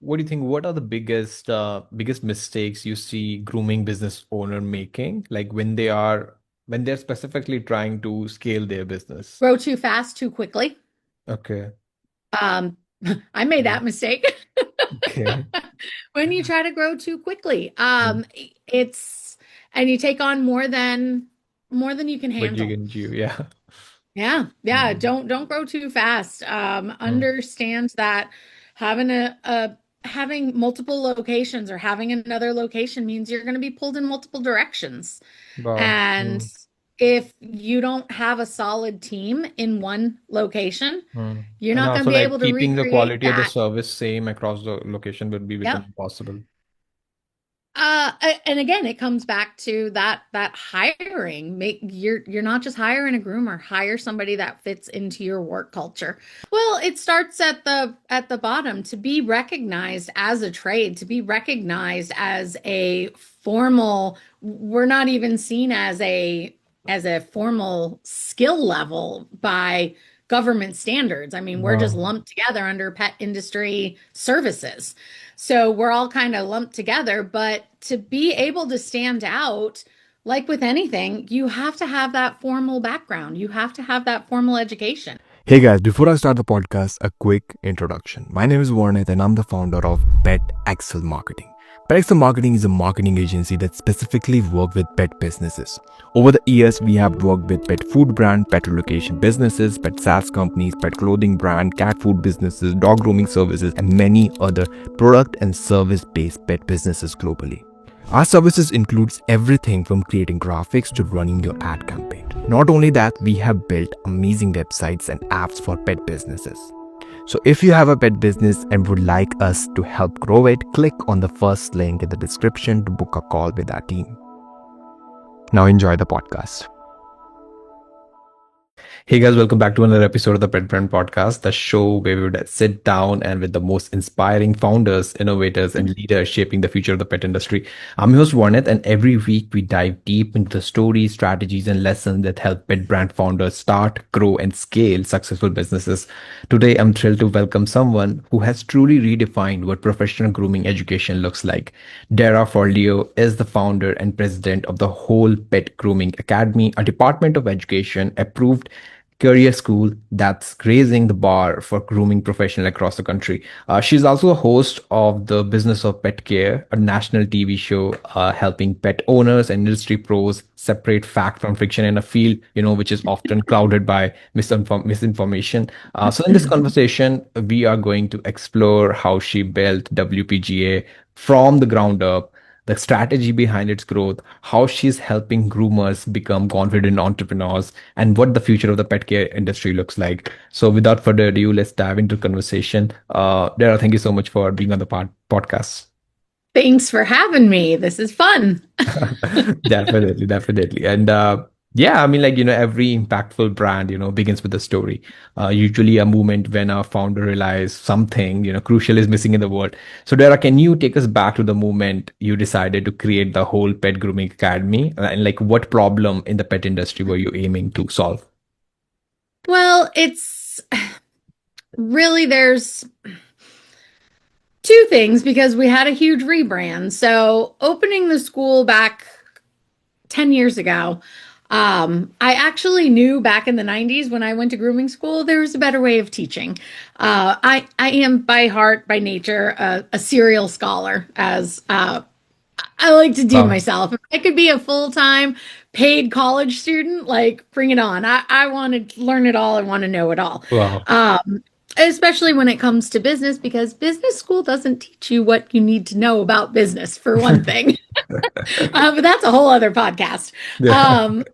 what do you think? What are the biggest mistakes you see grooming business owner making, like when they're specifically trying to scale their business? Grow too fast, too quickly. Okay. Um, I made Mm. that mistake. Okay. When you try to grow too quickly, it's and you take on more than you can But you handle. can do, yeah. Yeah, yeah. Mm. Don't grow too fast. Mm. Understand that having a having multiple locations or having another location means you're going to be pulled in multiple directions. Wow. And Mm. if you don't have a solid team in one location, Mm. you're And not going to also be like able to keeping the recreate quality of the that. service same across the location would be become Yep. impossible. And again, it comes back to that hiring. You're not just hiring a groomer, hire somebody that fits into your work culture. Well, it starts at the bottom to be recognized as a trade, to be recognized as a formal, we're not even seen as a formal skill level by government standards. I mean, we're just Wow. lumped together under pet industry services. So we're all kind of lumped together, but to be able to stand out, like with anything, you have to have that formal background. You have to have that formal education. Hey guys, before I start the podcast, a quick introduction. My name is Varnit and I'm the founder of Pet Excel Marketing. Pet Excel Marketing is a marketing agency that specifically works with pet businesses. Over the years, we have worked with pet food brand, pet relocation businesses, pet SaaS companies, pet clothing brand, cat food businesses, dog grooming services, and many other product and service-based pet businesses globally. Our services includes everything from creating graphics to running your ad campaign. Not only that, we have built amazing websites and apps for pet businesses. So if you have a pet business and would like us to help grow it, click on the first link in the description to book a call with our team. Now enjoy the podcast. Hey guys, welcome back to another episode of the Pet Brand Podcast, the show where we would sit down and with the most inspiring founders, innovators, and leaders shaping the future of the pet industry. I'm your host Varnit, and every week we dive deep into the stories, strategies, and lessons that help pet brand founders start, grow, and scale successful businesses. Today, I'm thrilled to welcome someone who has truly redefined what professional grooming education looks like. Dara Forleo is the founder and president of the Whole Pet Grooming Academy, a department of education approved career school that's raising the bar for grooming professionals across the country. She's also a host of the Business of Pet Care, a national TV show helping pet owners and industry pros separate fact from fiction in a field, which is often clouded by misinformation. So in this conversation, we are going to explore how she built WPGA from the ground up, the strategy behind its growth, how she's helping groomers become confident entrepreneurs, and what the future of the pet care industry looks like. So, without further ado, let's dive into the conversation. Dara, thank you so much for being on the podcast. Thanks for having me. This is fun. Definitely, definitely. And yeah, I mean, like, every impactful brand, begins with a story. Usually a moment when a founder realizes something, crucial is missing in the world. So, Dara, can you take us back to the moment you decided to create the whole pet grooming academy? And like, what problem in the pet industry were you aiming to solve? Well, it's really there's two things because we had a huge rebrand. So, opening the school back 10 years ago, I actually knew back in the 90s when I went to grooming school, there was a better way of teaching. I am by heart, by nature, a serial scholar, as I like to deem Wow. myself. If I could be a full-time paid college student, like bring it on. I want to learn it all. I want to know it all. Wow. Especially when it comes to business, because business school doesn't teach you what you need to know about business, for one thing. But that's a whole other podcast. Yeah. Um,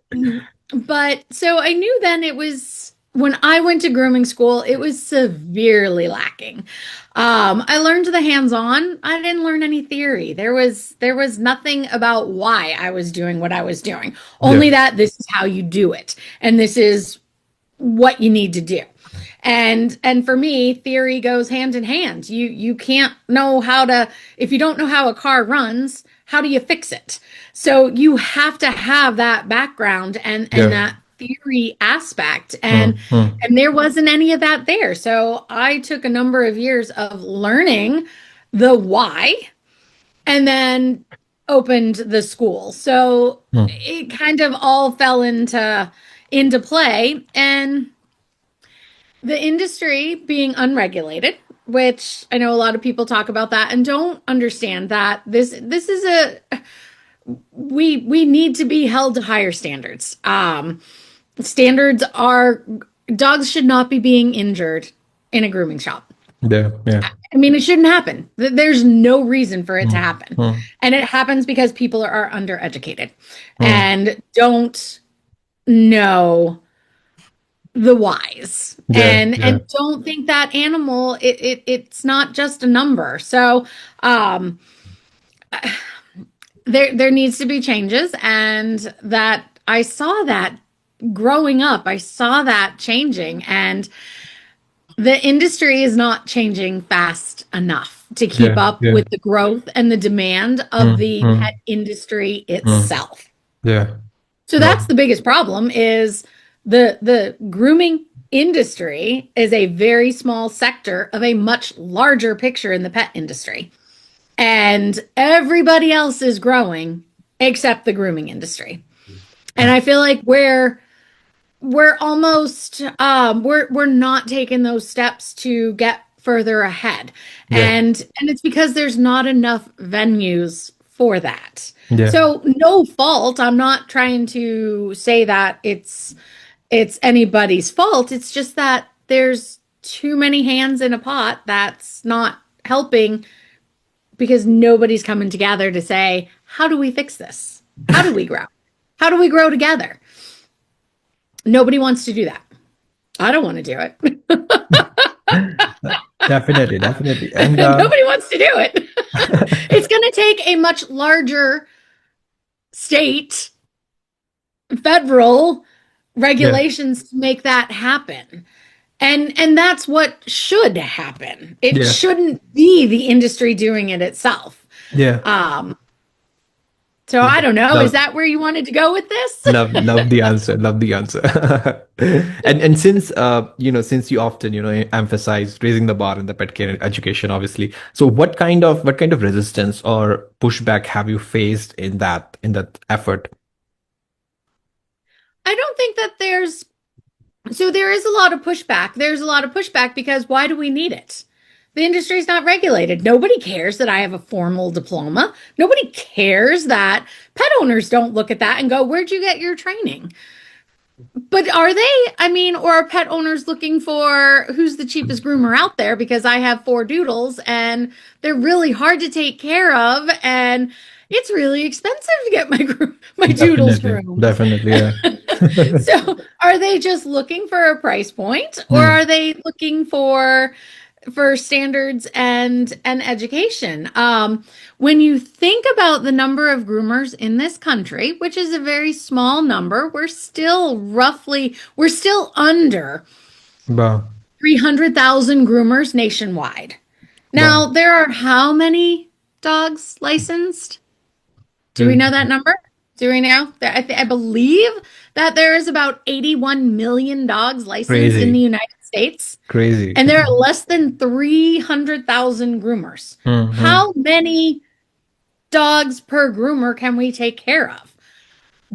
but so I knew then it was when I went to grooming school, it was severely lacking. I learned the hands-on. I didn't learn any theory. There was nothing about why I was doing what I was doing. Yeah. Only that this is how you do it, and this is what you need to do. And for me, theory goes hand in hand. You can't know how to if you don't know how a car runs, how do you fix it? So you have to have that background and Yeah. that theory aspect and Hmm. Hmm. and there wasn't any of that there. So I took a number of years of learning the why and then opened the school. So Mm. it kind of all fell into play, and the industry being unregulated, which I know a lot of people talk about that and don't understand that this is a we need to be held to higher standards. Standards are dogs should not be being injured in a grooming shop. Yeah, yeah. I mean, it shouldn't happen. There's no reason for it to Mm. happen. Mm. And it happens because people are undereducated Mm. and don't know the whys Yeah, and yeah, don't think that animal it's not just a number. So um there needs to be changes, and that I saw that growing up. I saw that changing, and the industry is not changing fast enough to keep yeah, up yeah. with the growth and the demand of Mm. the pet Mm. industry Mm. itself. Yeah. So No. that's the biggest problem is the grooming industry is a very small sector of a much larger picture in the pet industry. And everybody else is growing except the grooming industry. And I feel like we're almost we're not taking those steps to get further ahead. Yeah, And it's because there's not enough venues for that. yeah, So no fault. I'm not trying to say that it's anybody's fault. It's just that there's too many hands in a pot that's not helping because nobody's coming together to say, how do we fix this? How do we grow? How do we grow together? Nobody wants to do that. I don't want to do it. definitely, definitely. And Nobody wants to do it. It's going to take a much larger state, federal yeah, regulations to make that happen. And that's what should happen. It yeah, shouldn't be the industry doing it itself. yeah. Um, so Love, I don't know. Is love, that where you wanted to go with this? love the answer. Love the answer. And since since you often emphasize raising the bar in the pet care education, obviously. So what kind of resistance or pushback have you faced in that effort? I don't think that there is a lot of pushback. There's a lot of pushback because why do we need it? The industry is not regulated. Nobody cares that I have a formal diploma. Nobody cares that pet owners don't look at that and go, where'd you get your training? But are they, I mean, or are pet owners looking for who's the cheapest groomer out there because I have four doodles and they're really hard to take care of and it's really expensive to get my doodles Definitely, groomed. definitely, yeah. So are they just looking for a price point or Hmm. are they looking for standards and education? When you think about the number of groomers in this country, which is a very small number, we're still under Wow, 300,000 groomers nationwide. Now, wow. there are how many dogs licensed? Do we Hmm. know that number? Do we know? I believe that there is about 81 million dogs licensed in the Crazy, United States, crazy. and there are less than 300,000 groomers. Hmm. How many dogs per groomer can we take care of?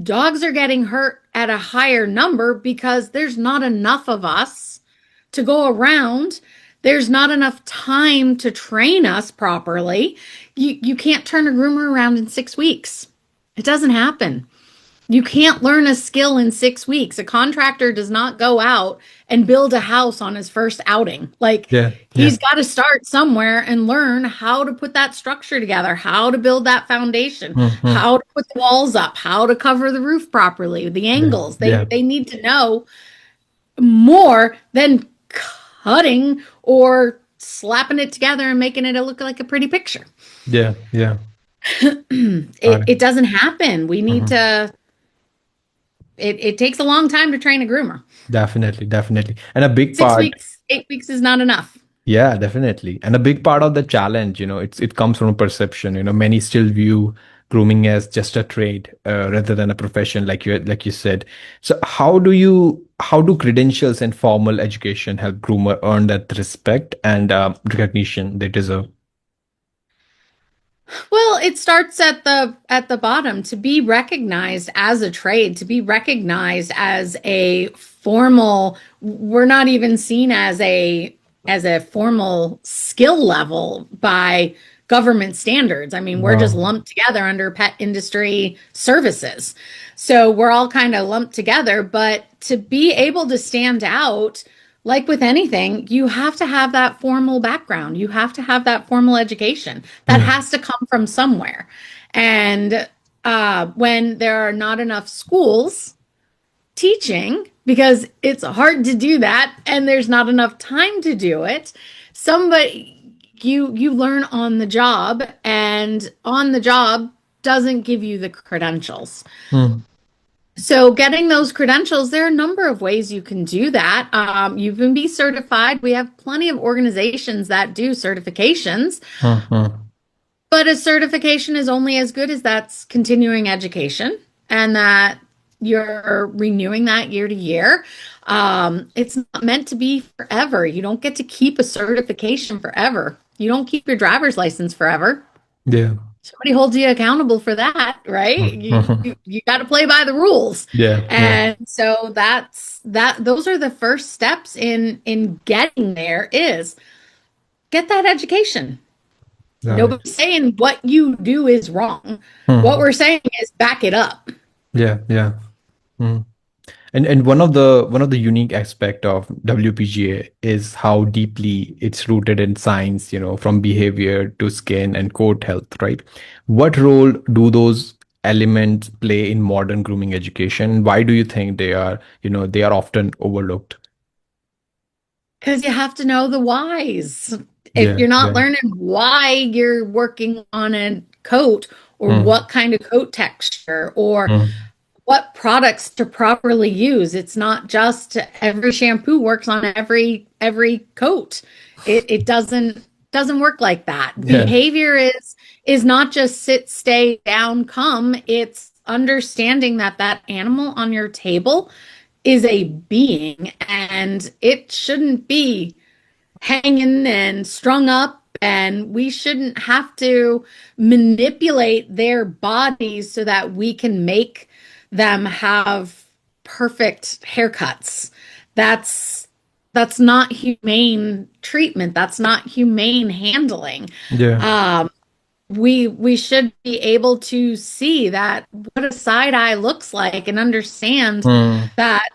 Dogs are getting hurt at a higher number because there's not enough of us to go around. There's not enough time to train us properly. You can't turn a groomer around in 6 weeks. It doesn't happen. You can't learn a skill in 6 weeks. A contractor does not go out and build a house on his first outing. Like, Yeah, yeah. he's got to start somewhere and learn how to put that structure together, how to build that foundation, Hmm. how to put the walls up, how to cover the roof properly, the Yeah, angles. yeah, They need to know more than cutting or slapping it together and making it look like a pretty picture. yeah, yeah. Got It it. it doesn't happen. We need Mhm. to it takes a long time to train a groomer. Definitely, definitely. And a big Six part, weeks, 8 weeks is not enough. yeah, definitely. And a big part of the challenge, it comes from perception. Many still view grooming as just a trade, rather than a profession, like you said. So how do credentials and formal education help groomer earn that respect and recognition they deserve? Well, it starts at the bottom to be recognized as a trade, to be recognized as a formal, we're not even seen as a formal skill level by government standards. I mean, we're just No. lumped together under pet industry services. So we're all kind of lumped together, but to be able to stand out, like with anything, you have to have that formal background. You have to have that formal education. That Hmm. has to come from somewhere. And when there are not enough schools teaching, because it's hard to do that, and there's not enough time to do it, somebody you learn on the job, and on the job doesn't give you the credentials. Hmm. So, getting those credentials, there are a number of ways you can do that. You can be certified. We have plenty of organizations that do certifications, Hmm. Hmm. but a certification is only as good as that's continuing education and that you're renewing that year to year. It's not meant to be forever. You don't get to keep a certification forever. You don't keep your driver's license forever. Yeah. Somebody holds you accountable for that, right? Hmm. You got to play by the rules. Yeah. Yeah. And so those are the first steps in getting there is get that education. Right. Nobody's saying what you do is wrong. What Hmm. we're saying is back it up. Yeah. Yeah. Hmm. And one of the unique aspect of WPGA is how deeply it's rooted in science, from behavior to skin and coat health, right? What role do those elements play in modern grooming education? Why do you think they are often overlooked? Because you have to know the whys. If Yeah, you're not yeah. learning why you're working on a coat or Mm, what kind of coat texture or mm, what products to properly use. It's not just every shampoo works on every coat. It doesn't work like that. yeah. Behavior is not just sit, stay, down, come. It's understanding that that animal on your table is a being and it shouldn't be hanging and strung up, and we shouldn't have to manipulate their bodies so that we can make them have perfect haircuts. That's that's not humane treatment. That's not humane handling. Yeah. Um, we should be able to see that what a side eye looks like and understand Mm, that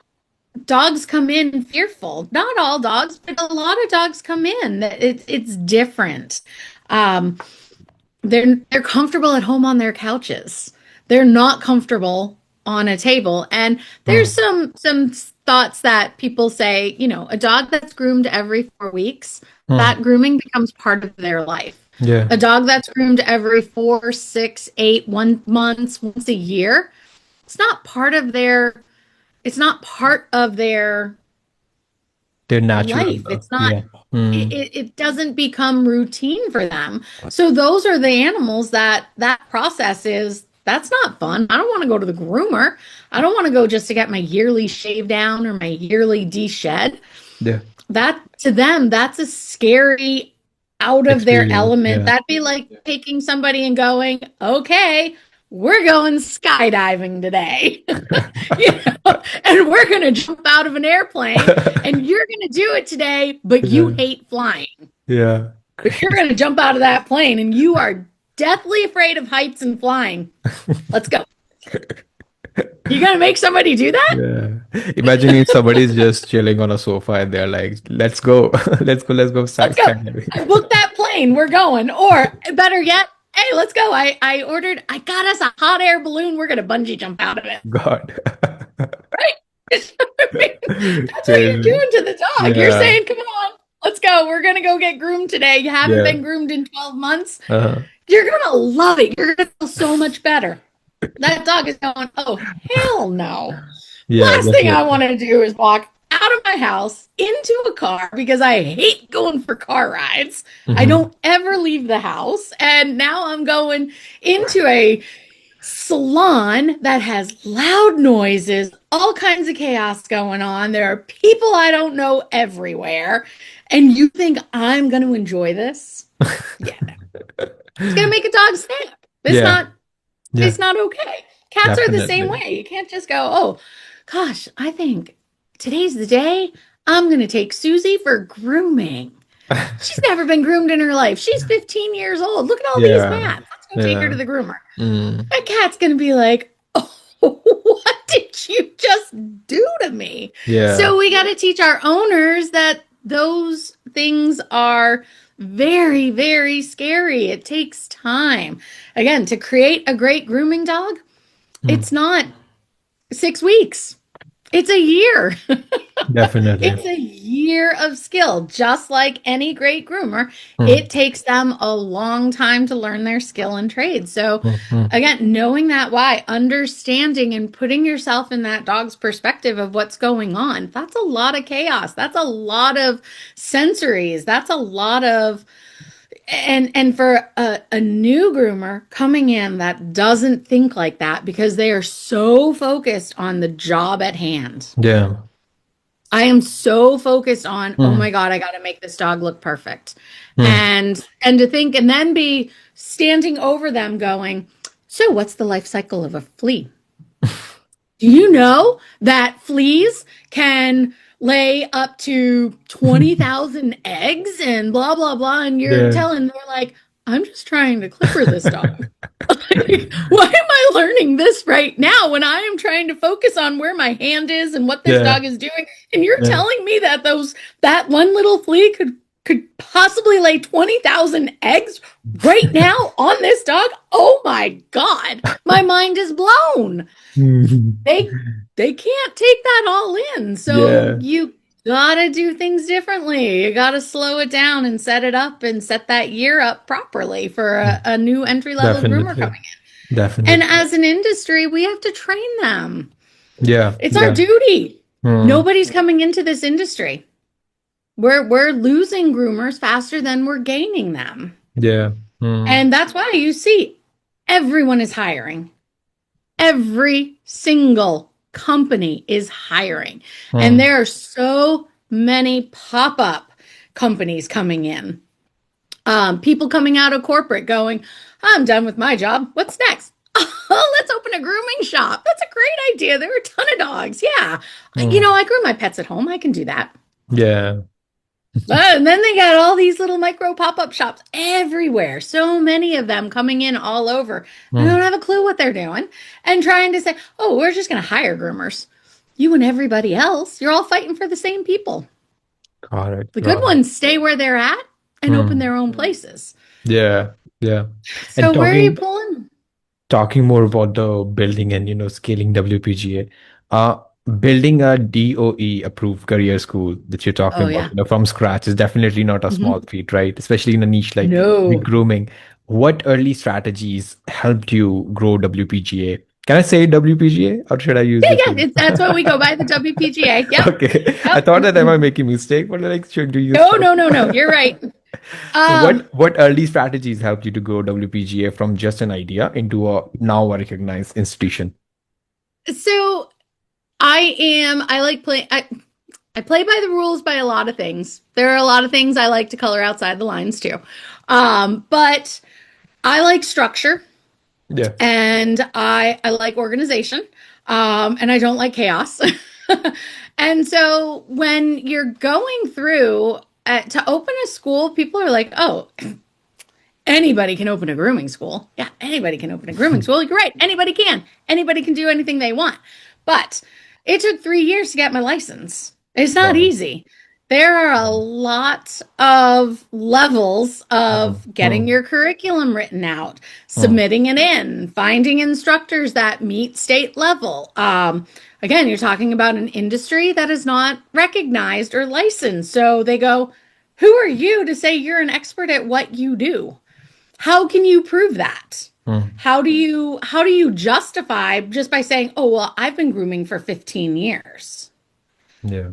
dogs come in fearful. Not all dogs, but a lot of dogs come in. It's different. Um, they're comfortable at home on their couches. They're not comfortable on a table. And there's mm, some thoughts that people say, a dog that's groomed every 4 weeks, mm. that grooming becomes part of their life. Yeah. A dog that's groomed every 4, 6, 8, 1 months, once a year, it's not part of their it's not part of their They're natural. life. It's not, Yeah. Mm, it doesn't become routine for them. So those are the animals that process is that's not fun. I don't want to go to the groomer. I don't want to go just to get my yearly shave down or my yearly de-shed. yeah. That to them, that's a scary out of their Experience. element. Yeah. That'd be like taking somebody and going, okay, we're going skydiving today. you and we're going to jump out of an airplane and you're going to do it today, but you Yeah. hate flying. Yeah. But you're going to jump out of that plane and you are deathly afraid of heights and flying. Let's go. You going to make somebody do that? Yeah. Imagine if somebody's just chilling on a sofa and they're like, let's go. Let's go Let's go. skydiving. I booked that plane. We're going. Or better yet, hey, let's go. I got us a hot air balloon. We're going to bungee jump out of it. God. Right? That's what you're Crazy. doing to the dog. You're Yeah. saying, come on, let's go. We're going to go get groomed today. You haven't Yeah. been groomed in 12 months. Uh-huh. You're going to love it. You're going to feel so much better. That dog is going, oh, hell no. Yeah, Last thing I definitely. want to do is walk out of my house into a car because I hate going for car rides. I Hmm. don't ever leave the house. And now I'm going into a salon that has loud noises, all kinds of chaos going on. There are people I don't know everywhere. And you think I'm going to enjoy this? Yeah. It's gonna make a dog snap. It's Yeah. not Yeah. it's not okay. Cats are the same Definitely. way. You can't just go, oh gosh, I think today's the day I'm gonna take Susie for grooming. She's never been groomed in her life. She's 15 years old. Look at all these Yeah. mats. Let's go take her to Yeah. the groomer. Mm. My cat's going to be like, oh, what did you just do to me? Yeah. So we got to teach our owners that those things are very, very scary. It takes time. Again, to create a great grooming dog, Mm. it's not 6 weeks, it's a year. Definitely. It's a year of skill, just like any great groomer. Mm. It takes them a long time to learn their skill and trade. So, Mm. Mm. again, knowing that why, understanding and putting yourself in that dog's perspective of what's going on, that's a lot of chaos. That's a lot of sensories. That's a lot of and for a new groomer coming in that doesn't think like that because they are so focused on the job at hand. Yeah. I am so focused on, oh Mm. my God, I got to make this dog look perfect. Mm. And to think and then be standing over them going, so what's the life cycle of a flea? Do you know that fleas can lay up to 20,000 eggs and blah, blah, blah? And you're Yeah. telling, they're like, I'm just trying to clipper this dog. Like, why am I learning this right now when I am trying to focus on where my hand is and what this Yeah. dog is doing? And you're Yeah. telling me that that one little flea could possibly lay 20,000 eggs right now on this dog? Oh my God, my mind is blown. Mm. They can't take that all in. So Yeah. you gotta do things differently. You gotta slow it down and set it up and set that year up properly for a new entry level groomer Definitely. coming in. And Definitely. as an industry, we have to train them. Yeah. It's our Yeah. duty. Mm. Nobody's coming into this industry. We're losing groomers faster than we're gaining them. Yeah. Mm. And that's why you see everyone is hiring. Every single company is hiring. And Mm. there are so many pop up companies coming in. People coming out of corporate going, I'm done with my job. What's next? Oh, let's open a grooming shop. That's a great idea. There are a ton of dogs. Yeah. Mm. I groom my pets at home. I can do that. Yeah. And then they got all these little micro pop-up shops everywhere. So many of them coming in all over. I Mm. don't have a clue what they're doing and trying to say, oh, we're just going to hire groomers. You and everybody else, you're all fighting for the same people. Got it. The good Got it. ones stay where they're at and open Mm. their own places. Yeah. Yeah. And So where are you pulling? talking more about the building and scaling WPGA, building a DOE approved career school that you're talking Oh, about, yeah. from scratch is definitely not a small Mhm. feat, right? Especially in a niche like No. grooming. What early strategies helped you grow WPGA? Can I say WPGA or should I use Yeah, the yeah. full? That's what we go by, the WPGA. Yep. Okay, I Yep. thought that I might make a mistake, but like, should you use No, full? no, no, no. You're right. So Um, what early strategies helped you to grow WPGA from just an idea into a now a recognized institution? so I like play I play by the rules by a lot of things. There are a lot of things I like to color outside the lines too. But I like structure Yeah. and I like organization. And I don't like chaos. And so when you're going through to open a school, people are like, oh, anybody can open a grooming school. Yeah, anybody can open a grooming school. You're right. Anybody can. Anybody can do anything they want. But it took 3 years to get my license. It's not Wow. easy. There are a lot of levels Mm, of getting mm, your curriculum written out, mm, submitting it in, finding instructors that meet state level. Again, you're talking about an industry that is not recognized or licensed. So they go, who are you to say you're an expert at what you do? How can you prove that? mm. How do you justify just by saying, "Oh, well, I've been grooming for 15 years." Yeah.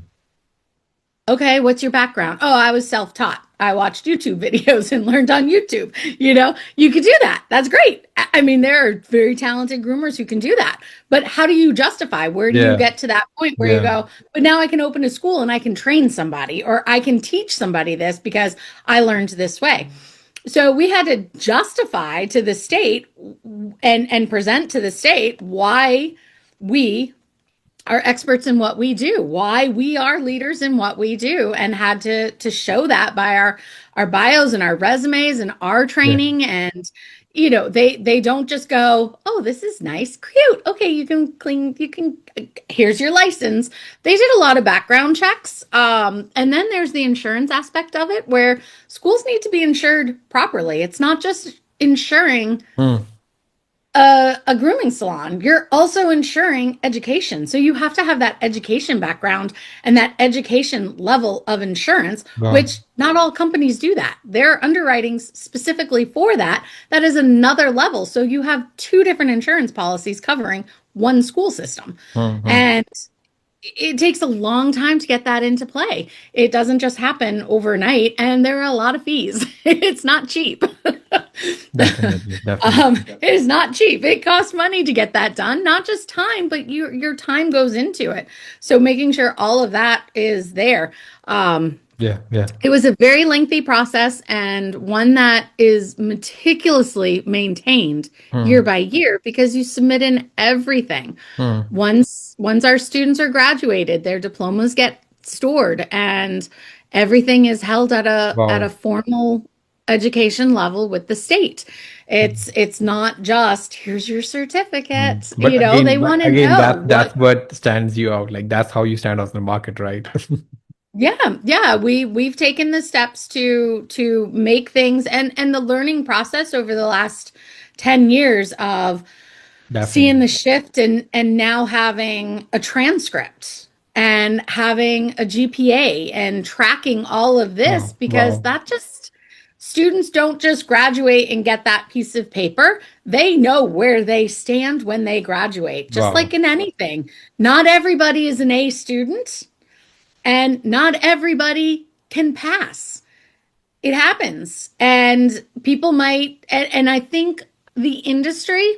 Okay, what's your background? Oh, I was self-taught. I watched YouTube videos and learned on YouTube. You could do that. That's great. I mean, there are very talented groomers who can do that. But how do you justify? Where do you Yeah. get to that point where you Yeah. go, but now I can open a school and I can train somebody or I can teach somebody this because I learned this way. So we had to justify to the state and present to the state why we are experts in what we do, why we are leaders in what we do, and had to show that by our bios and our resumes and our Yeah. training. And they don't just go, oh, this is nice, cute, okay, you can clean, you can, here's your license. They did a lot of background checks, and then there's the insurance aspect of it, where schools need to be insured properly. It's not just insuring Mm. a grooming salon. You're also ensuring education. So you have to have that education background and that education level of insurance, Wow. which not all companies do that. There are underwritings specifically for that. That is another level. So you have two different insurance policies covering one school system. Mm-hmm. And it takes a long time to get that into play. It doesn't just happen overnight, and there are a lot of fees. It's not cheap. Definitely, definitely. It is not cheap. It costs money to get that done, not just time, but your time goes into it. So making sure all of that is there. Um, Yeah, yeah. it was a very lengthy process, and one that is meticulously maintained year Mm. by year, because you submit in everything. Mm. Once our students are graduated, their diplomas get stored, and everything is held at a Wow. formal education level with the state. It's not just here's your certificate. But They again, want to know that's what. what stands you out. Like that's how you stand out in the market, right? Yeah, yeah, we've taken the steps to make things, and the learning process over the last 10 years of seeing Definitely. the shift, and now having a transcript and having a GPA and tracking all of this, Wow. because Wow. that just students don't just graduate and get that piece of paper. They know where they stand when they graduate, just like Wow. in anything. Not everybody is an A student, and not everybody can pass. It happens. And people might, and I think the industry,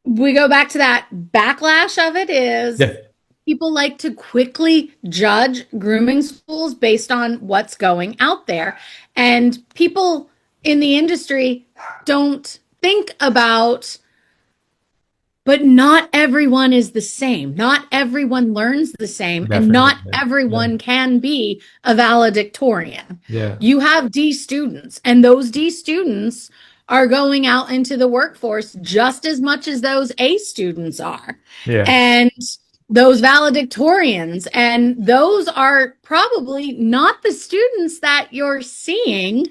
we go back to that backlash of it is Yeah. people like to quickly judge grooming schools based on what's going out there. And people in the industry don't think about, but not everyone is the same. Not everyone learns the same, and not Definitely. Yeah. everyone can be a valedictorian. Yeah. You have D students, and those D students are going out into the workforce just as much as those A students are. Yeah. And those valedictorians, and those are probably not the students that you're seeing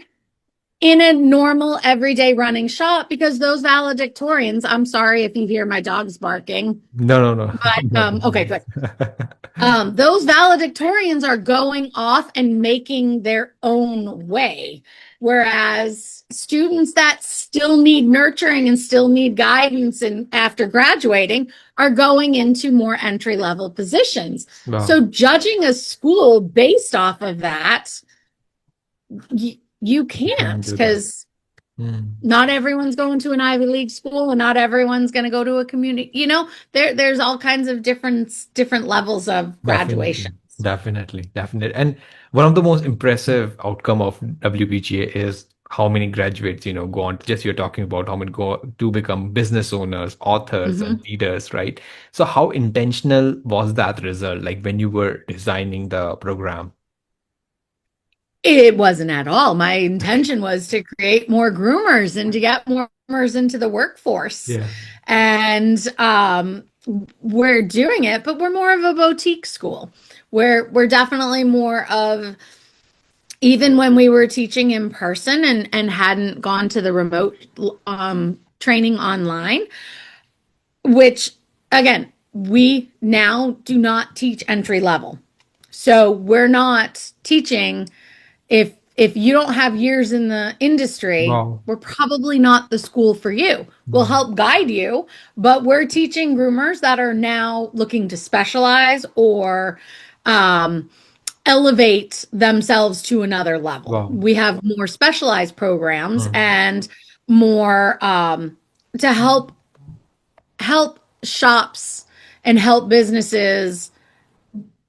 in a normal everyday running shop, because those valedictorians, I'm sorry if you hear my dogs barking, No, no, no. but okay, Definitely. good. Those valedictorians are going off and making their own way, whereas students that still need nurturing and still need guidance and after graduating are going into more entry level positions. So Wow. judging a school based off of that, you Can't can't, do that. because Mm. not everyone's going to an Ivy League school, and not everyone's going to go to a community. There's all kinds of different levels of Definitely, graduations. definitely, definitely. And one of the most impressive outcome of WPGA is how many graduates, go on. Just you're talking about how many go to become business owners, authors, and Mhm. leaders, right? So how intentional was that result? Like when you were designing the program? It wasn't at all. My intention was to create more groomers and to get more groomers into the workforce. Yeah. And we're doing it, but we're more of a boutique school. We're definitely more of, even when we were teaching in person and hadn't gone to the remote training online, which again, we now do not teach entry level. So we're not teaching, if you don't have years in the industry, Wow. we're probably not the school for you. We'll Wow. help guide you, but we're teaching groomers that are now looking to specialize or um, elevate themselves to another level. Wow. We have more specialized programs Mm. and more to help shops and help businesses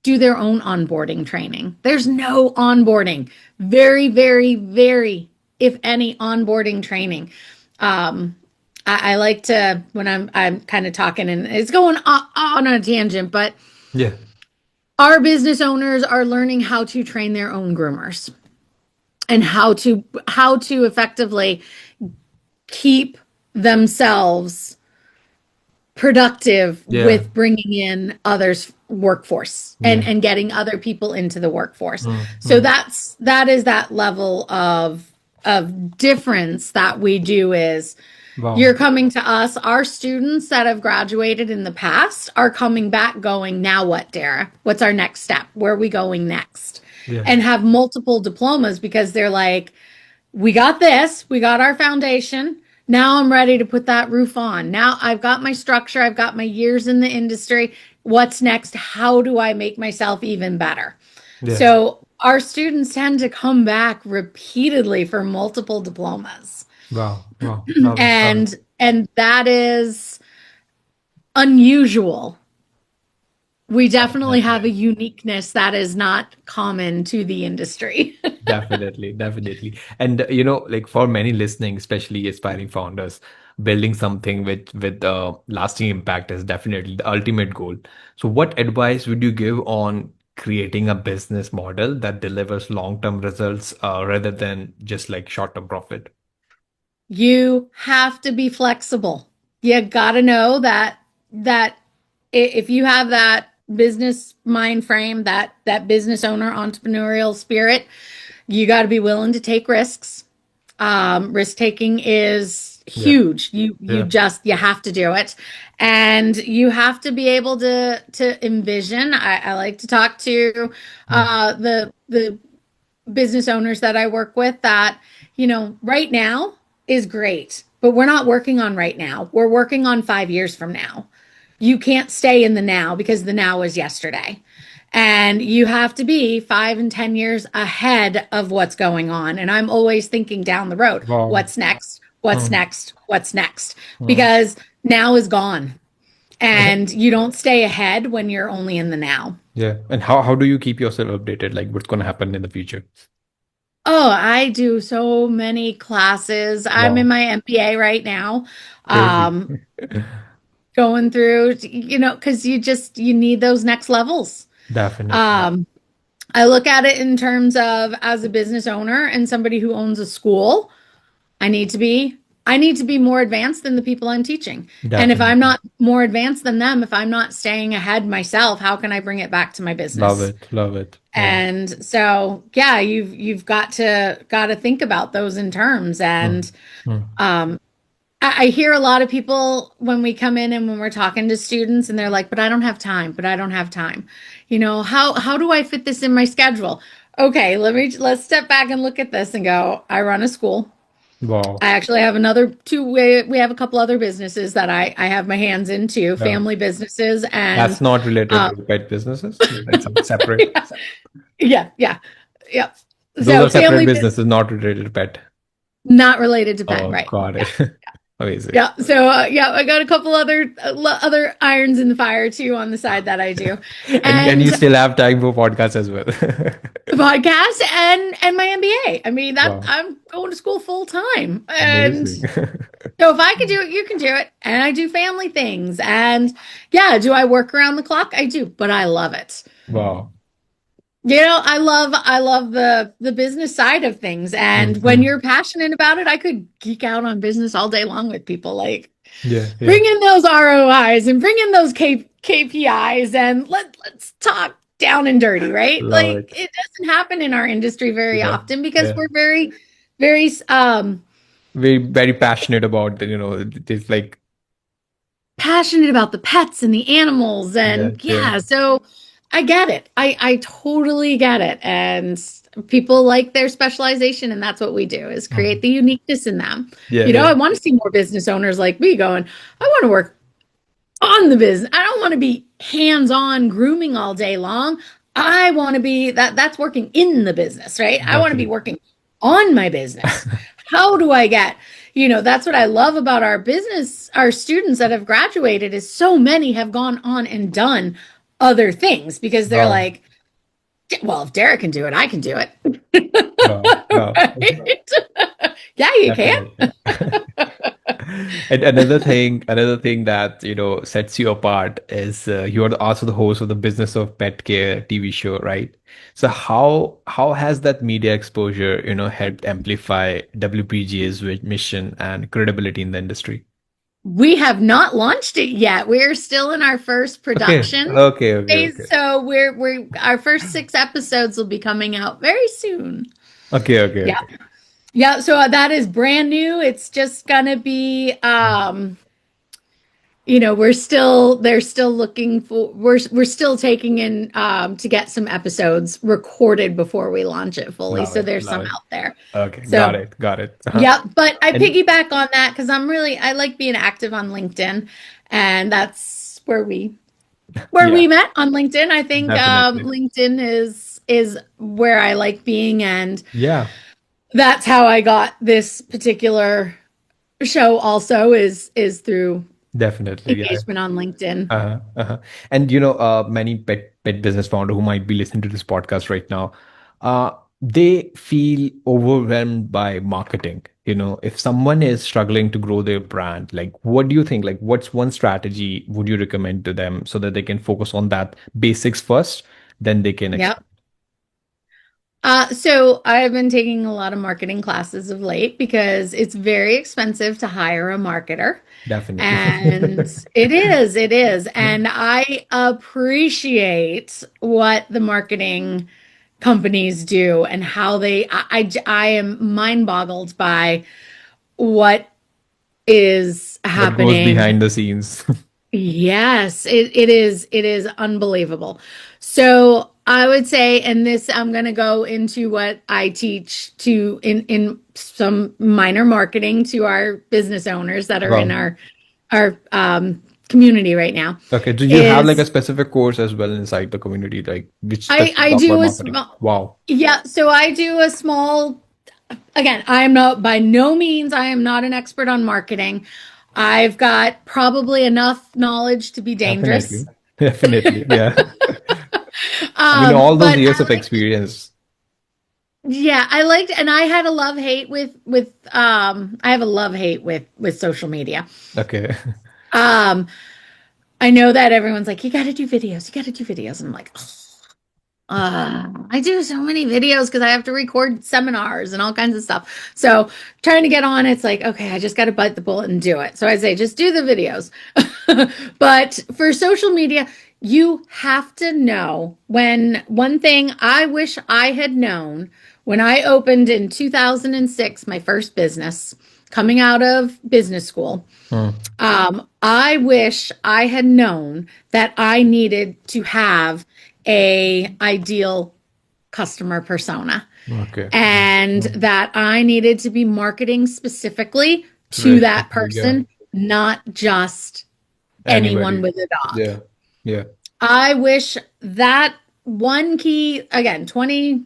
do their own onboarding training. There's no onboarding. Very, very, very if any, onboarding training. I like to, when I'm kind of talking and it's going on a tangent, but Yeah. our business owners are learning how to train their own groomers and how to effectively keep themselves productive Yeah. with bringing in others workforce Yeah. and getting other people into the workforce. So Mm. that is that level of difference that we do is you're Wow. coming to us. Our students that have graduated in the past are coming back going, now what, Dara? What's our next step? Where are we going next? Yeah. And have multiple diplomas because they're like, we got this, we got our foundation. Now I'm ready to put that roof on. Now I've got my structure, I've got my years in the industry. What's next? How do I make myself even better? Yeah. So our students tend to come back repeatedly for multiple diplomas. Wow. Wow. Love it. Love it. And that is unusual. We definitely have a Definitely. uniqueness that is not common to the industry. Definitely, definitely. And like for many listening, especially aspiring founders, building something with lasting impact is definitely the ultimate goal. So what advice would you give on creating a business model that delivers long-term results rather than just like short-term profit? You have to be flexible. You got to know that if you have that business mind frame, that business owner entrepreneurial spirit, you got to be willing to take risks. Risk taking is Yeah. huge. You Yeah. just you have to do it, and you have to be able to envision. I like to talk to Mm. the business owners that I work with that, right now is great, but we're not working on right now. We're working on 5 years from now. You can't stay in the now because the now is yesterday. And you have to be 5 and 10 years ahead of what's going on. And I'm always thinking down the road, Wow. what's next? What's Mm. next? What's next? Mm. Because now is gone. And you don't stay ahead when you're only in the now. Yeah. And how do you keep yourself updated? Like what's going to happen in the future? Oh, I do so many classes. I'm in Wow. my MBA right now, Crazy. um, going through, because you need those next levels. Definitely. Um, I look at it in terms of as a business owner and somebody who owns a school. I need to be I need to be more advanced than the people I'm teaching. And if I'm Definitely. not more advanced than them, if I'm not staying ahead myself, how can I bring it back to my Love business? it. Love it. Wow. And so, yeah, you've got to think about those in terms. Mm. And Mm. I hear a lot of people when we come in and when we're talking to students, and they're like, "But I don't have time. But I don't have time. How do I fit this in my schedule?" Okay, let's step back and look at this and go. I run a school. Wow. I actually have another two. We have a couple other businesses that I have my hands into, Yeah. family businesses, That's and not related uh, to pet businesses. That's separate. yeah, yeah, yeah. Those So are separate family businesses, not related to pet. not related to pet, Oh, right? got Yeah, it. Amazing. yeah. So yeah, I got a couple other irons in the fire too on the side that I do, And you and still have time for podcasts as well. the podcast and my MBA. I mean that Wow. I'm going to school full time, and Amazing. so if I can do it, you can do it. And I do family things, and yeah, do I work around the clock? I do, but I love it. Wow. I love the business side of things. And when Mm-hmm. you're passionate about it, I could geek out on business all day long with people. Like Yeah, yeah. bring in those ROIs and bring in those KPIs and let's talk down and dirty, right? Love Like it. it doesn't happen in our industry very Yeah, often because yeah. we're very, very Very passionate about it's like, passionate about the pets and the animals yeah, and yeah. yeah, so I get it. I totally get it. And people like their specialization, and that's what we do is Mhm. create the uniqueness in them. Yeah, yeah. I want to see more business owners like me going, I want to work on the business. I don't want to be hands-on grooming all day long. I want to be that's working in the business, right? I want to be Definitely. working on my business. How do I get, that's what I love about our business, our students that have graduated is so many have gone on and done other things because they're Wow. like, well, if Derek can do it, I can do it. Wow. Wow. Right? Yeah, you can. Definitely. And another thing that, sets you apart is you are also the host of the Business of Pet Care TV show, right? So how has that media exposure, helped amplify WPGA's mission and credibility in the industry? We have not launched it yet. We're still in our first Okay, production okay, okay, phase, okay, so we're our first 6 episodes will be coming out very soon. okay, okay, Yeah. okay. Yeah, so that is brand new. It's just gonna be we're still they're still looking for we're still taking in to get some episodes recorded before we launch it fully. Love So it, there's love some it. out there. Okay, got So it, got it. yeah, but I And piggyback on that because I like being active on LinkedIn, and that's where yeah, we met on LinkedIn. I think definitely. LinkedIn is where I like being, and Yeah, that's how I got this particular show. Also, is through definitely. Yeah. engagement on LinkedIn. Uh-huh, uh-huh. And many pet business founder who might be listening to this podcast right now, they feel overwhelmed by marketing. If someone is struggling to grow their brand, like what do you think? Like, what's one strategy would you recommend to them so that they can focus on that basics first, then they can Yep. expand? So I've been taking a lot of marketing classes of late because it's very expensive to hire a marketer. Definitely. And it is. And I appreciate what the marketing companies do and how I am mind boggled by what is What goes happening. behind the scenes? Yes, it is unbelievable. So I would say, and this I'm going to go into what I teach to in some minor marketing to our business owners that are in Wow. our community right now Okay. Do you have like a is specific course as well inside the community, like which specifically I talk about do a marketing? small Wow. yeah, so I do a small again, I am not by no means I am not an expert on marketing. I've got probably enough knowledge to be dangerous. Definitely. Definitely. Yeah. I mean, all those But years of experience. yeah, I liked, and I had a love hate with I have a love hate with social media. Okay. Um, I know that everyone's like, you got to do videos, you got to do videos, and I'm like, I do so many videos because I have to record seminars and all kinds of stuff. So trying to get on, it's like, okay, I just got to bite the bullet and do it. So I say, just do the videos. But for social media, you have to know when one thing I wish I had known when I opened in 2006, my first business coming out of business school. Hmm. I wish I had known that I needed to have a ideal customer persona Okay. and Hmm. that I needed to be marketing specifically to Very that specific. Yeah. person, not just anyone Anybody. with a dog. Yeah. Yeah. I wish that one key, again, 20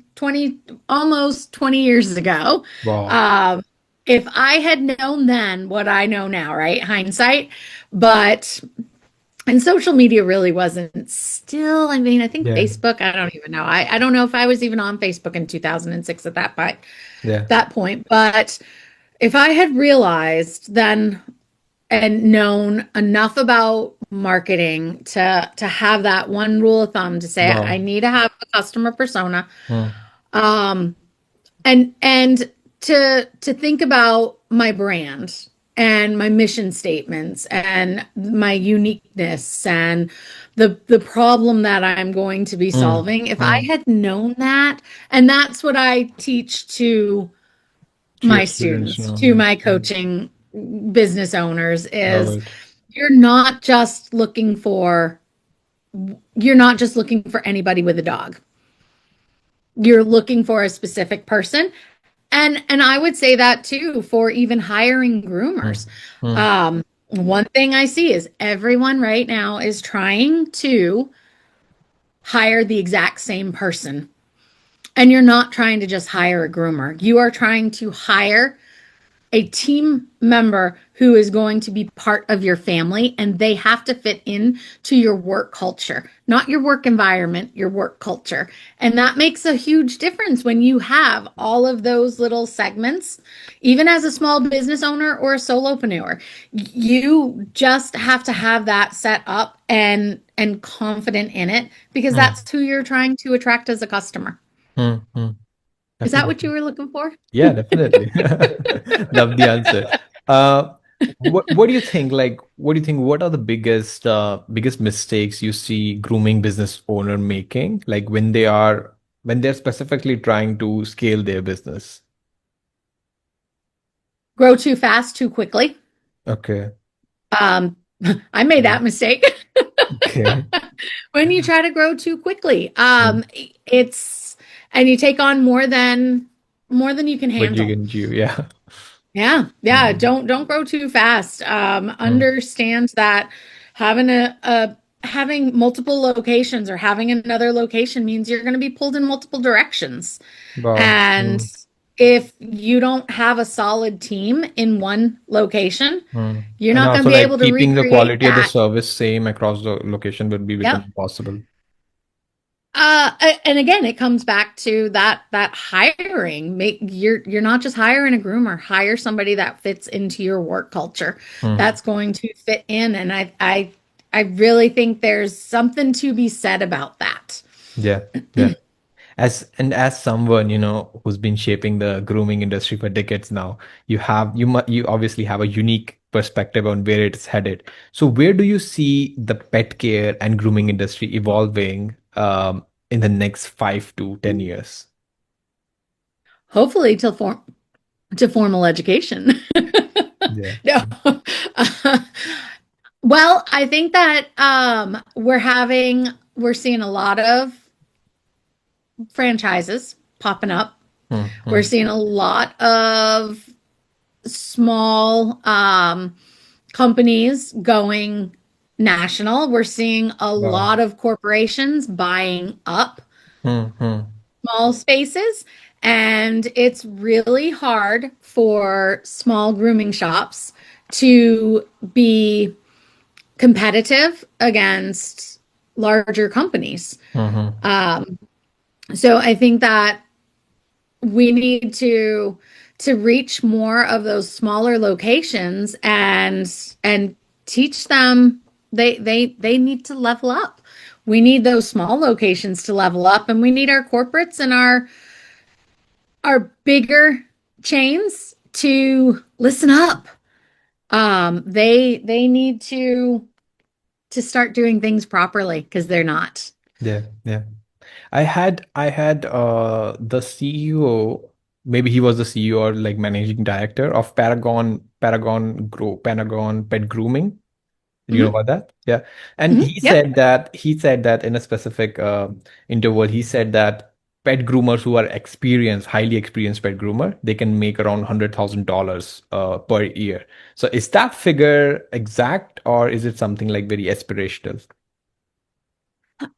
almost 20 years ago, Wow. um, if I had known then what I know now, right? Hindsight. But, and social media really wasn't still, I mean, I think Yeah. Facebook, I don't even know. I don't know if I was even on Facebook in 2006 at Yeah. that point. But if I had realized then and known enough about marketing to have that one rule of thumb to say I Wow. need to have a customer persona Hmm. um and to think about my brand and my mission statements and my uniqueness and the problem that I'm going to be Hmm. solving if I Hmm. had known that, and that's what I teach to To your my students students, now. to Yeah. my Hmm. coaching business owners Love is it. you're not just looking for you're not just looking for anybody with a dog. You're looking for a specific person. And I would say that too for even hiring Hmm. groomers. Hmm. One thing I see is everyone right now is trying to hire the exact same person. And you're not trying to just hire a groomer. You are trying to hire a team member who is going to be part of your family, and they have to fit in to your work culture, not your work environment, your work culture. And that makes a huge difference when you have all of those little segments. Even as a small business owner or a solopreneur, you just have to have that set up and confident in it, because Hmm. that's who you're trying to attract as a customer. Hmm. Hmm. Is that what you Definitely. were looking for? Yeah, definitely. Love the answer. Uh, what do you think? Like, what do you think? What are the biggest mistakes you see grooming business owner making? Like when they're specifically trying to scale their business. Grow too fast, too quickly. Okay. Um, I made Mm. that mistake. Okay. When you try to grow too quickly. Mm. It's and you take on more than you can What you handle. can do? Yeah. Yeah, yeah. Mm. Don't grow too fast. Mm. Understand that having a having multiple locations or having another location means you're going to be pulled in multiple directions. Wow. And Mm. if you don't have a solid team in one location, Mm. you're And not going to also be like able to keeping the recreate quality of the that. service same across the location would be become Yep. impossible. And again, it comes back to that hiring. You're not just hiring a groomer. Hire somebody that fits into your work culture. Mm. That's going to fit in, and I really think there's something to be said about that. Yeah. Yeah. As someone, who's been shaping the grooming industry for decades now, you obviously have a unique perspective on where it's headed. So where do you see the pet care and grooming industry evolving in the next 5 to 10 years? Hopefully, to formal education. Yeah. No. Well, I think that we're seeing a lot of franchises popping up. Hmm, We're hmm. seeing a lot of small companies going national. We're seeing a Wow. lot of corporations buying up Hmm, hmm. small spaces. And it's really hard for small grooming shops to be competitive against larger companies. Hmm, hmm. Um, so I think that we need to reach more of those smaller locations and teach them they need to level up. We need those small locations to level up, and we need our corporates and our bigger chains to listen up. They need to start doing things properly, because they're not. Yeah, yeah. I had the CEO, maybe he was the CEO or like managing director of Paragon Pet Grooming. You know Mhm, about that? Yeah. And mhm, yep. he said that in a specific interval, he said that pet groomers who are experienced, highly experienced pet groomer, they can make around $100,000 per year. So is that figure exact or is it something like very aspirational?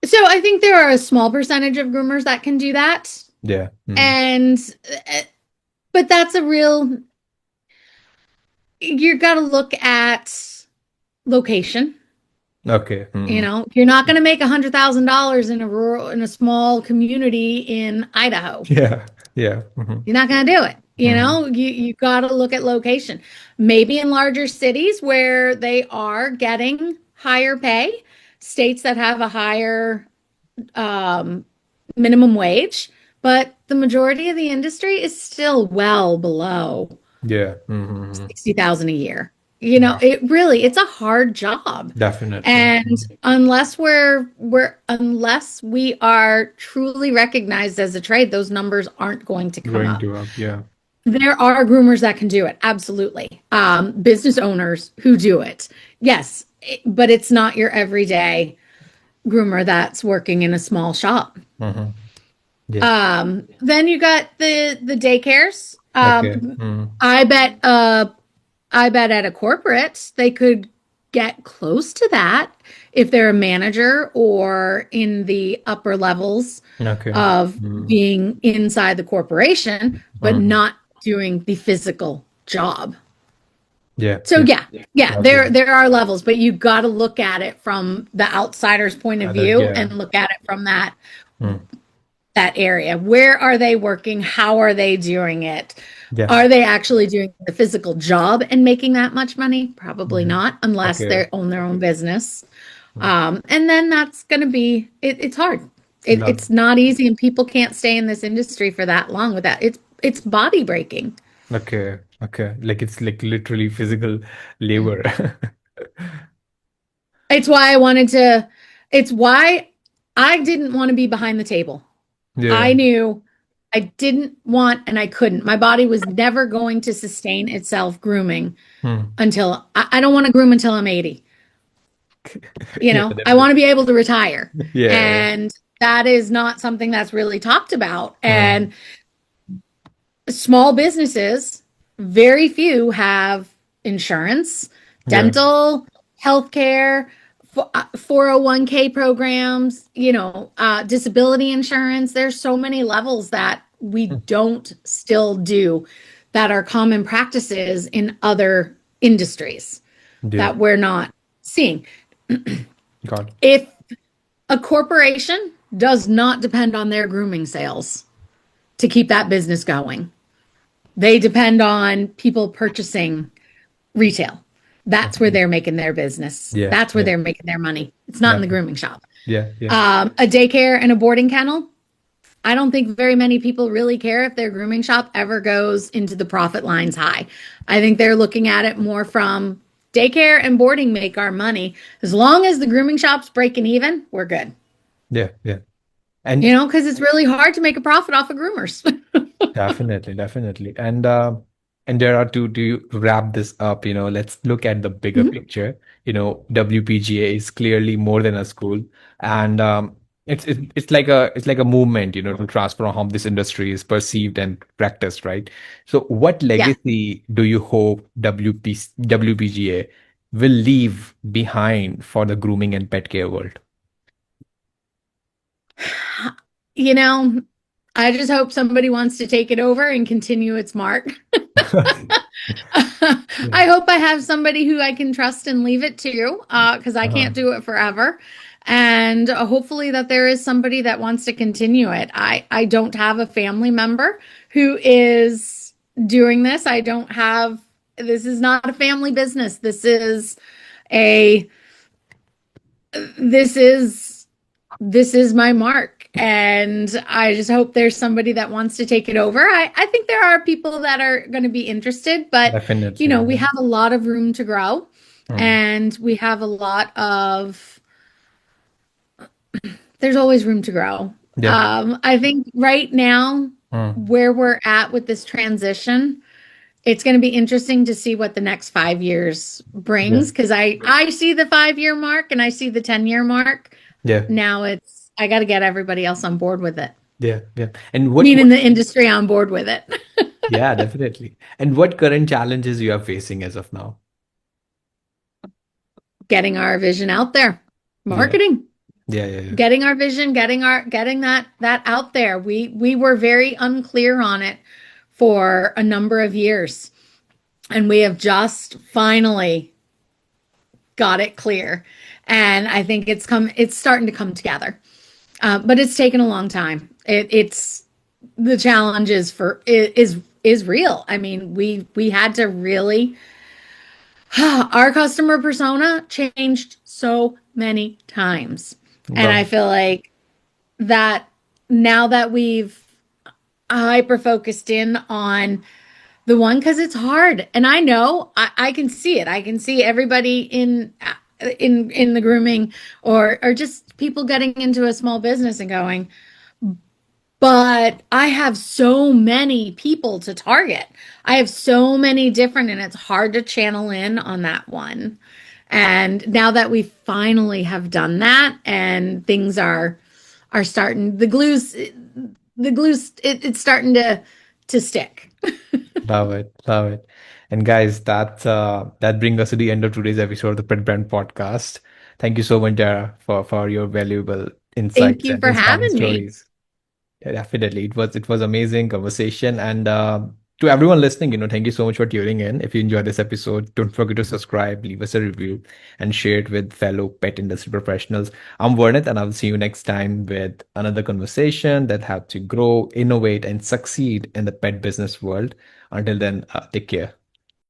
So I think there are a small percentage of groomers that can do that. Yeah. Mm. And uh, but that's a real, you got to look at location. Okay. Mm. You're not going to make $100,000 in a small community in Idaho. Yeah. Yeah. Hmm. You're not going to do it. Hmm. You got to look at location. Maybe in larger cities where they are getting higher pay, states that have a higher um, minimum wage, but the majority of the industry is still well below Yeah. Hmm. 60,000 a year. Yeah. It's a hard job. Definitely. And Mm. unless we are truly recognized as a trade, those numbers aren't going to come Going up. to up. Yeah. There are groomers that can do it, absolutely. Business owners who do it, yes, but it's not your everyday groomer that's working in a small shop. Hmm. Yeah. Then you got the daycares. Okay. Mm. I bet I bet at a corporate they could get close to that if they're a manager or in the upper levels Okay. of Mm. being inside the corporation, but Mm. not doing the physical. job. Yeah, So yeah. yeah, Okay. there are levels, but you got to look at it from the outsider's point of Other, view yeah. and look at it from Hmm. that area. Where are they working? How are they doing it? Yeah. Are they actually doing the physical job and making that much money? Probably Mhm. not, unless Okay. they own their own business. Hmm. And then that's going to be it's hard. Love. It's not easy, and people can't stay in this industry for that long with that. It's body breaking. Okay. Okay. Like it's like literally physical labor. It's why I wanted to. It's why I didn't want to be behind the table. Yeah. I knew I didn't want and I couldn't. My body was never going to sustain itself grooming Hmm. until I don't want to groom until I'm 80. Yeah, I definitely. want to be able to retire. Yeah. And that is not something that's really talked about. Hmm. And small businesses, very few have insurance, Yeah. dental, healthcare, 401k programs, disability insurance. There's so many levels that we Hmm. don't still do that are common practices in other industries Yeah. that we're not seeing. God. If a corporation does not depend on their grooming sales to keep that business going, they depend on people purchasing retail. That's where Okay. they're making their business. Yeah. That's where Yeah. they're making their money. It's not in the Definitely. grooming shop. Yeah. Yeah. A daycare and a boarding kennel. I don't think very many people really care if their grooming shop ever goes into the profit lines high. I think they're looking at it more from daycare and boarding make our money. As long as the grooming shop's breaking even, we're good. Yeah. Yeah. And Because it's really hard to make a profit off of groomers. definitely, definitely. And there are to wrap this up, let's look at the bigger Mhm. picture. WPGA is clearly more than a school, and it's like a movement, to transform how this industry is perceived and practiced, right? So what Yeah. legacy do you hope WPGA will leave behind for the grooming and pet care world? You know, I just hope somebody wants to take it over and continue its mark. Yeah. I hope I have somebody who I can trust and leave it to, because I Uh-huh. can't do it forever. And hopefully that there is somebody that wants to continue it. I don't have a family member who is doing this. This is not a family business. A, this is this is my mark, and I just hope there's somebody that wants to take it over. I think there are people that are going to be interested, but Definitely. we Yeah. have a lot of room to grow, Hmm. and we have a lot of there's always room to grow. Yeah. I think right now, Hmm. where we're at with this transition, it's going to be interesting to see what the next 5 years Yeah. brings, because I see the 5 year mark and I see the 10 year mark. Yeah. Now I got to get everybody else on board with it, Yeah. Yeah. And meaning the industry on board with it. yeah, definitely. And what current challenges you are facing as of now? Getting our vision out there, Yeah. marketing, Yeah. Yeah. Yeah. getting our vision, getting that out there. We were very unclear on it for a number of years, and we have just finally got it clear. And I think it's starting to come together. But it's taken a long time. It's the challenge is real. I mean, we had to really our customer persona changed so many times. And I Wow. feel like that now that we've hyper focused in on the one, because it's hard. And I know I can see it. I can see everybody in the grooming or just people getting into a small business and going, but I have so many people to target. I have so many different, and it's hard to channel in on that one. And now that we finally have done that, and things are starting, it's starting to stick. Love it. Love it. And guys, that brings us to the end of today's episode of the Pet Brand Podcast. Thank you so much, Dara, for your valuable Thank insights you and for inspiring having me. stories. Yeah, definitely. It was amazing conversation. And To everyone listening, thank you so much for tuning in. If you enjoyed this episode, don't forget to subscribe, leave us a review, and share it with fellow pet industry professionals. I'm Varnit, and I'll see you next time with another conversation that helps you grow, innovate, and succeed in the pet business world. Until then, take care.